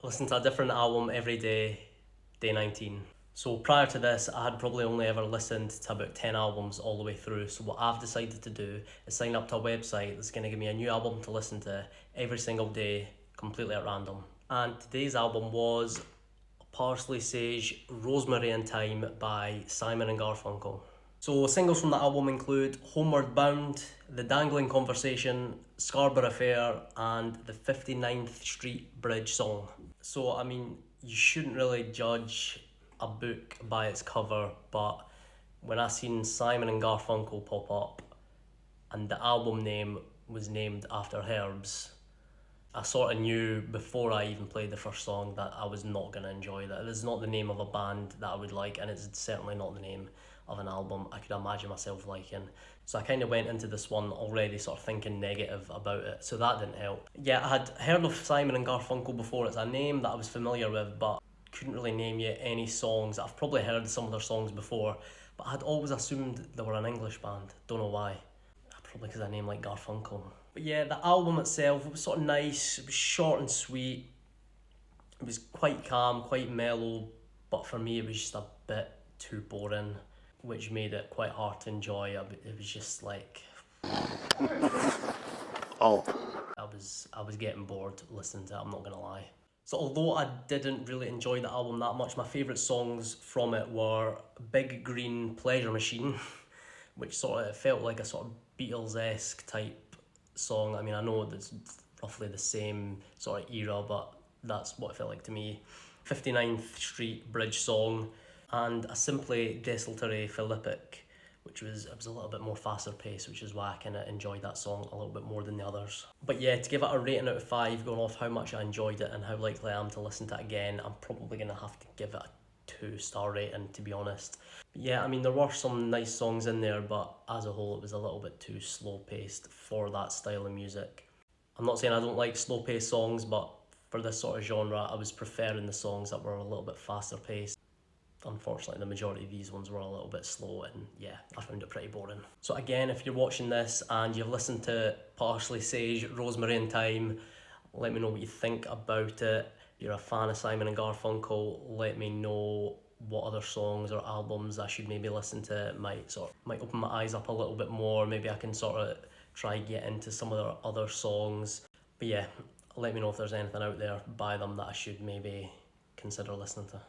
Listen to a different album every day, day 19. So prior to this, I had probably only ever listened to about 10 albums all the way through. So what I've decided to do is sign up to a website that's going to give me a new album to listen to every single day, completely at random. And today's album was Parsley, Sage, Rosemary and Thyme by Simon and Garfunkel. So singles from the album include Homeward Bound, The Dangling Conversation, Scarborough Fair, and the 59th Street Bridge song. So I mean, you shouldn't really judge a book by its cover, but when I seen Simon and Garfunkel pop up and the album name was named after herbs, I sort of knew before I even played the first song that I was not going to enjoy that. It's not the name of a band that I would like, and it's certainly not the name of an album I could imagine myself liking. So I kind of went into this one already sort of thinking negative about it, so that didn't help. Yeah, I had heard of Simon and Garfunkel before. It's a name that I was familiar with, but couldn't really name you any songs. I've probably heard some of their songs before, but I'd always assumed they were an English band. Don't know why. Probably because I name like Garfunkel. But yeah, the album itself, it was sort of nice. It was short and sweet. It was quite calm, quite mellow, but for me it was just a bit too boring, which made it quite hard to enjoy. It was just like Oh. I was getting bored listening to it, I'm not gonna lie. So although I didn't really enjoy the album that much, my favourite songs from it were Big Green Pleasure Machine, which sort of felt like a sort of Beatles-esque type song. I mean, I know that's roughly the same sort of era, but that's what it felt like to me. 59th Street Bridge song, and a Simply Desultory Philippic, which was a little bit more faster paced, which is why I kind of enjoyed that song a little bit more than the others. But yeah, to give it a rating out of 5, going off how much I enjoyed it and how likely I am to listen to it again, I'm probably going to have to give it a 2-star rating, to be honest. Yeah, I mean, there were some nice songs in there, but as a whole it was a little bit too slow paced for that style of music. I'm not saying I don't like slow paced songs, but for this sort of genre I was preferring the songs that were a little bit faster paced. Unfortunately, the majority of these ones were a little bit slow, and yeah, I found it pretty boring. So again, if you're watching this and you've listened to Parsley, Sage, Rosemary and Thyme, let me know what you think about it. You're a fan of Simon and Garfunkel, let me know what other songs or albums I should maybe listen to. Might open my eyes up a little bit more. Maybe I can sort of try get into some of their other songs. But yeah, let me know if there's anything out there by them that I should maybe consider listening to.